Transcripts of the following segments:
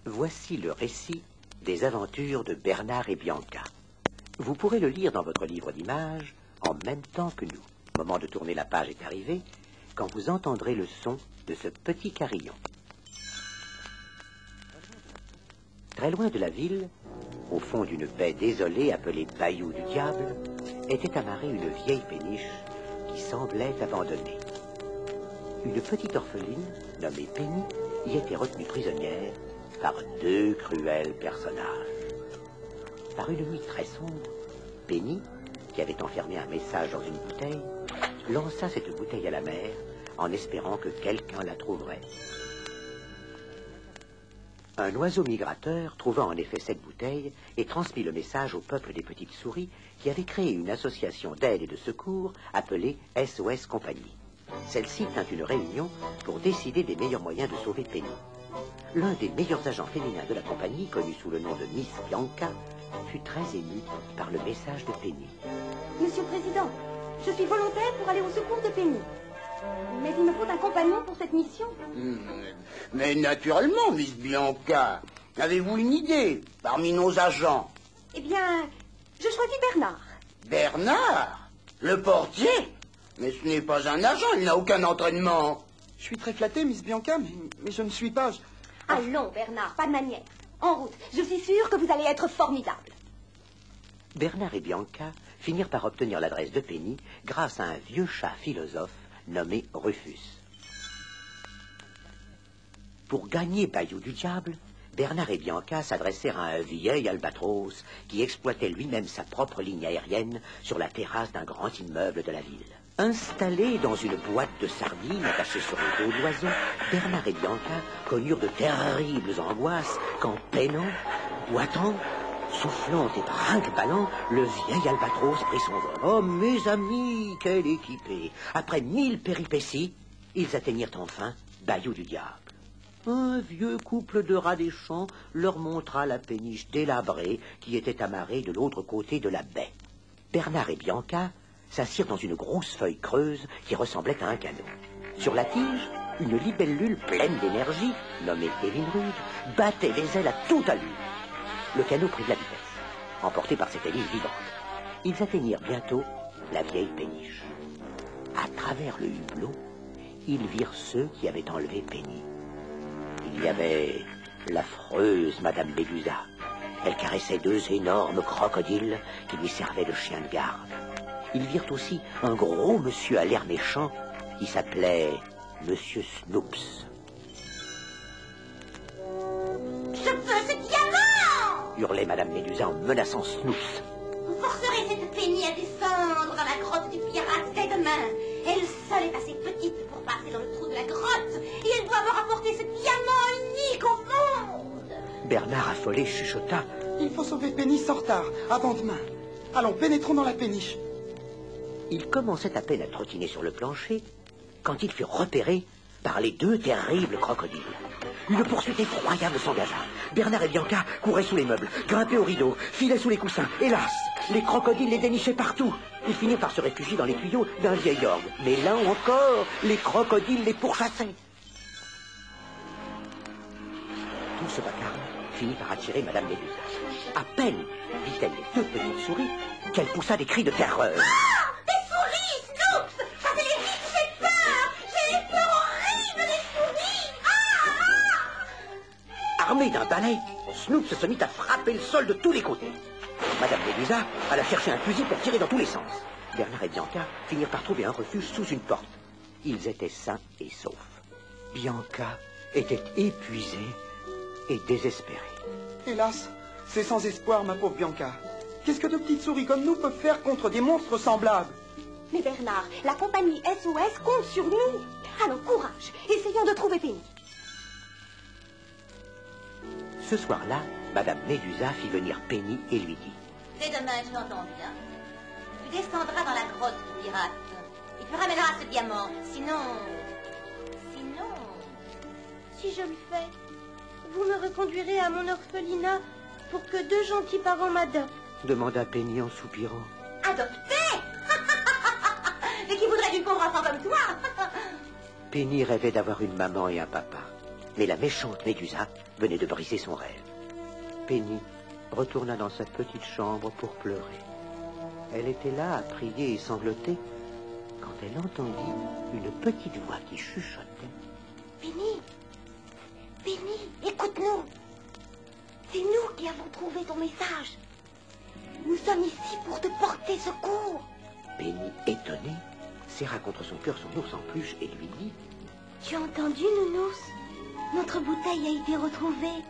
Voici le récit des aventures de Bernard et Bianca. Vous pourrez le lire dans votre livre d'images en même temps que nous. Le moment de tourner la page est arrivé quand vous entendrez le son de ce petit carillon. Très loin de la ville, au fond d'une baie désolée appelée Bayou du Diable, était amarrée une vieille péniche qui semblait abandonnée. Une petite orpheline, nommée Penny, y était retenue prisonnière par deux cruels personnages. Par une nuit très sombre, Penny, qui avait enfermé un message dans une bouteille, lança cette bouteille à la mer en espérant que quelqu'un la trouverait. Un oiseau migrateur trouva en effet cette bouteille et transmit le message au peuple des petites souris qui avait créé une association d'aide et de secours appelée SOS Compagnie. Celle-ci tint une réunion pour décider des meilleurs moyens de sauver Penny. L'un des meilleurs agents féminins de la compagnie, connu sous le nom de Miss Bianca, fut très ému par le message de Penny. Monsieur le Président, je suis volontaire pour aller au secours de Penny. Mais il me faut un compagnon pour cette mission. Mais naturellement, Miss Bianca. Avez-vous une idée parmi nos agents? Eh bien, je choisis Bernard. Bernard? Le portier? Mais ce n'est pas un agent, il n'a aucun entraînement. Je suis très flatté, Miss Bianca, mais je ne suis pas... Allons, Bernard, pas de manière. En route, je suis sûre que vous allez être formidable. Bernard et Bianca finirent par obtenir l'adresse de Penny grâce à un vieux chat philosophe nommé Rufus. Pour gagner Bayou du Diable, Bernard et Bianca s'adressèrent à un vieil albatros qui exploitait lui-même sa propre ligne aérienne sur la terrasse d'un grand immeuble de la ville. Installés dans une boîte de sardines attachée sur le dos de l'oiseau, Bernard et Bianca connurent de terribles angoisses quand, peinant, boitant, soufflant et brinque-ballant, le vieil albatros prit son vol. Oh, mes amis, quelle équipée! Après 1000 péripéties, ils atteignirent enfin Bayou du Diable. Un vieux couple de rats des champs leur montra la péniche délabrée qui était amarrée de l'autre côté de la baie. Bernard et Bianca s'assirent dans une grosse feuille creuse qui ressemblait à un canot. Sur la tige, une libellule pleine d'énergie, nommée Evinrude, battait les ailes à toute allure. Le canot prit de la vitesse, emporté par cette hélice vivante. Ils atteignirent bientôt la vieille péniche. À travers le hublot, ils virent ceux qui avaient enlevé Penny. Il y avait l'affreuse Madame Médusa. Elle caressait deux énormes crocodiles qui lui servaient de chiens de garde. Ils virent aussi un gros monsieur à l'air méchant qui s'appelait Monsieur Snoops. Je veux ce diamant! Hurlait Madame Médusa en menaçant Snoops. Vous forcerez cette Penny à descendre dans la grotte du pirate dès demain. Elle seule est assez petite pour passer dans le trou de la grotte et elle doit me rapporter ce diamant unique au monde. Bernard affolé chuchota. Il faut sauver Penny sans retard, avant demain. Allons, pénétrons dans la péniche. Ils commençaient à peine à trottiner sur le plancher quand ils furent repérés par les deux terribles crocodiles. Une poursuite effroyable s'engagea. Bernard et Bianca couraient sous les meubles, grimpaient aux rideaux, filaient sous les coussins. Hélas, les crocodiles les dénichaient partout. Ils finirent par se réfugier dans les tuyaux d'un vieil orgue. Mais là encore, les crocodiles les pourchassaient. Tout ce vacarme finit par attirer Madame Médusa. À peine vit-elle les deux petites souris qu'elle poussa des cris de terreur. Ah! Des souris, Snoops! Chassez-les vite, j'ai peur! J'ai des peurs horribles des souris! Armé d'un balai, Snoops se mit à frapper le sol de tous les côtés. Madame Médusa alla chercher un fusil pour tirer dans tous les sens. Bernard et Bianca finirent par trouver un refuge sous une porte. Ils étaient sains et saufs. Bianca était épuisée et désespérée. Hélas, c'est sans espoir, ma pauvre Bianca. Qu'est-ce que de petites souris comme nous peuvent faire contre des monstres semblables? Mais Bernard, la compagnie SOS compte sur nous. Alors courage, essayons de trouver Penny. Ce soir-là, Madame Médusa fit venir Penny et lui dit: Dès demain, je l'entends bien. Tu descendras dans la grotte du pirate. Et tu ramèneras ce diamant. Sinon... Si je le fais, vous me reconduirez à mon orphelinat pour que deux gentils parents m'adoptent. demanda Penny en soupirant. Adopté? Et qui voudrait d'une pauvre enfant comme toi? Penny rêvait d'avoir une maman et un papa. Mais la méchante Médusa venait de briser son rêve. Penny retourna dans sa petite chambre pour pleurer. Elle était là à prier et sangloter quand elle entendit une petite voix qui chuchotait. Penny, écoute-nous. C'est nous qui avons trouvé ton message. Nous sommes ici pour te porter secours. Penny, étonnée, serra contre son cœur son ours en peluche et lui dit: Tu as entendu, Nounours? Notre bouteille a été retrouvée.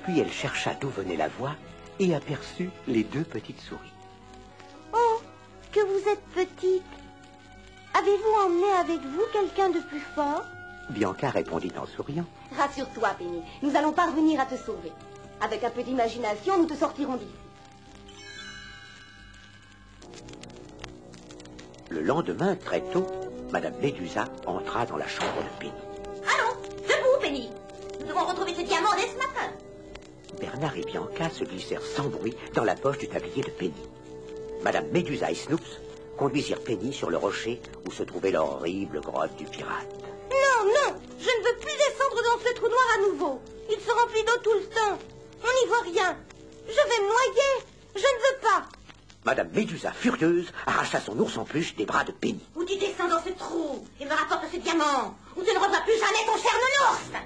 Puis elle chercha d'où venait la voix et aperçut les deux petites souris. Oh, que vous êtes petite. Avez-vous emmené avec vous quelqu'un de plus fort? Bianca répondit en souriant: Rassure-toi, Penny, nous allons parvenir à te sauver. Avec un peu d'imagination, nous te sortirons d'ici. Le lendemain, très tôt, Madame Médusa entra dans la chambre de Penny. Allons, debout, Penny. Nous devons retrouver ce diamant dès ce matin. Bernard et Bianca se glissèrent sans bruit dans la poche du tablier de Penny. Madame Médusa et Snoops conduisirent Penny sur le rocher où se trouvait l'horrible grotte du pirate. Non, je ne veux plus descendre dans ce trou noir à nouveau. Il se remplit d'eau tout le temps. On n'y voit rien. Je vais me noyer. Je ne veux pas. Madame Médusa, furieuse, arracha son ours en peluche des bras de Penny. Ou tu descends dans ce trou et me rapportes ce diamant, ou tu ne revois plus jamais ton cher nounours.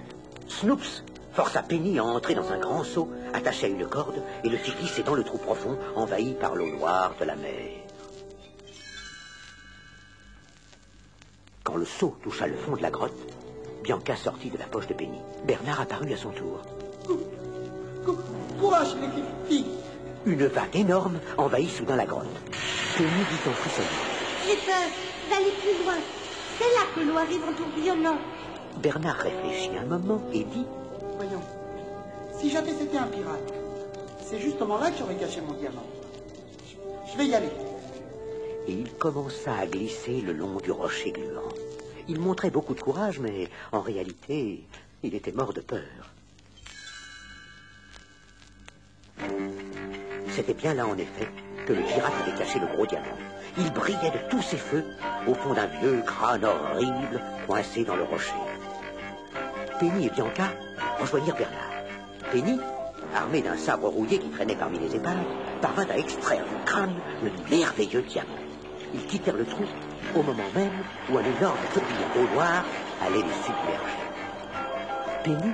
Snoops força Penny à entrer dans un grand seau attaché à une corde et le fit glisser dans le trou profond envahi par l'eau noire de la mer. Quand le seau toucha le fond de la grotte, Bianca sortit de la poche de Penny. Bernard apparut à son tour. Courage, les filles. Une vague énorme envahit soudain la grotte. Penny dit en frissonnant. J'ai peur d'aller plus loin. C'est là que l'eau arrive en tourbillonnant. Bernard réfléchit un moment et dit: Voyons, si j'avais été un pirate, c'est justement là que j'aurais caché mon diamant. Je vais y aller. Et il commença à glisser le long du rocher gluant. Il montrait beaucoup de courage, mais en réalité, il était mort de peur. C'était bien là, en effet, que le pirate avait caché le gros diamant. Il brillait de tous ses feux au fond d'un vieux crâne horrible coincé dans le rocher. Penny et Bianca rejoignirent Bernard. Penny, armée d'un sabre rouillé qui traînait parmi les épingles, parvint à extraire du crâne le merveilleux diamant. Ils quittèrent le trou au moment même où un énorme tourbillon d'eau noire allait les submerger. Penny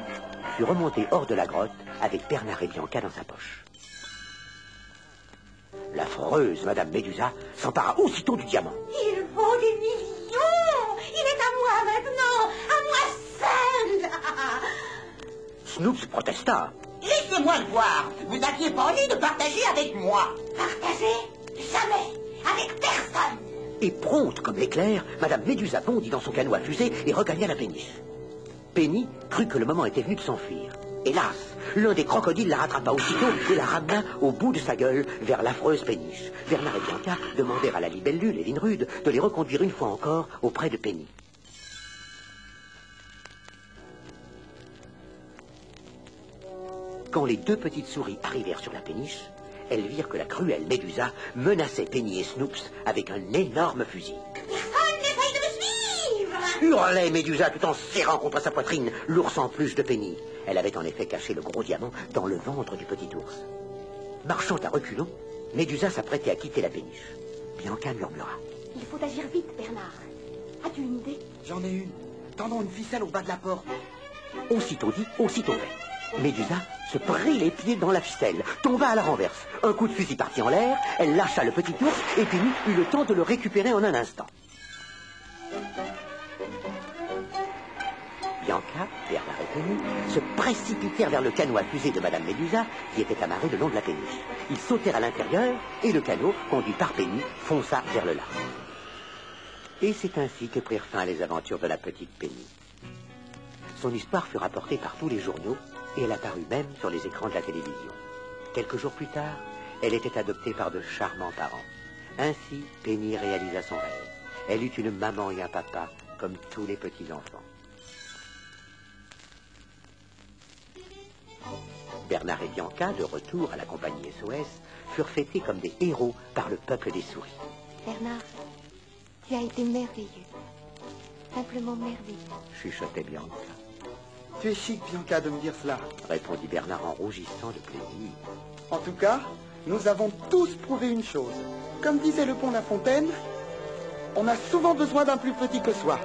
fut remontée hors de la grotte avec Bernard et Bianca dans sa poche. L'affreuse Madame Médusa s'empara aussitôt du diamant. Il vaut des millions. Il est à moi maintenant, à moi seule. Snoops protesta. Laissez-moi le voir. Vous aviez pas envie de partager avec moi. Partager? Jamais. Avec personne. Et prompte comme l'éclair, Madame Médusa bondit dans son canot à fusée et regagna la péniche. Penny crut que le moment était venu de s'enfuir. Hélas, l'un des crocodiles la rattrapa aussitôt et la ramena au bout de sa gueule vers l'affreuse péniche. Bernard et Bianca demandèrent à la libellule et Linrude de les reconduire une fois encore auprès de Penny. Quand les deux petites souris arrivèrent sur la péniche, elles virent que la cruelle Médusa menaçait Penny et Snoops avec un énorme fusil. Personne n'essaye de me suivre. Hurlait Médusa tout en serrant contre sa poitrine l'ours en peluche de Penny. Elle avait en effet caché le gros diamant dans le ventre du petit ours. Marchant à reculons, Médusa s'apprêtait à quitter la péniche. Bianca murmura. Il faut agir vite, Bernard. As-tu une idée? J'en ai une. Tendons une ficelle au bas de la porte. Aussitôt dit, aussitôt fait. Médusa se prit les pieds dans la ficelle, tomba à la renverse. Un coup de fusil partit en l'air, elle lâcha le petit ours et Penny eut le temps de le récupérer en un instant. Bianca, Bernard et Penny se précipitèrent vers le canot à fusée de Madame Médusa qui était amarré le long de la péniche. Ils sautèrent à l'intérieur et le canot, conduit par Penny, fonça vers le large. Et c'est ainsi que prirent fin les aventures de la petite Penny. Son histoire fut rapportée par tous les journaux et elle apparut même sur les écrans de la télévision. Quelques jours plus tard, elle était adoptée par de charmants parents. Ainsi, Penny réalisa son rêve. Elle eut une maman et un papa, comme tous les petits-enfants. Bernard et Bianca, de retour à la compagnie SOS, furent fêtés comme des héros par le peuple des souris. Bernard, tu as été merveilleux. Simplement merveilleux. Chuchotait Bianca. Tu es chic, Bianca, de me dire cela. Répondit Bernard en rougissant de plaisir. En tout cas, nous avons tous prouvé une chose. Comme disait le pont La Fontaine, on a souvent besoin d'un plus petit que soi.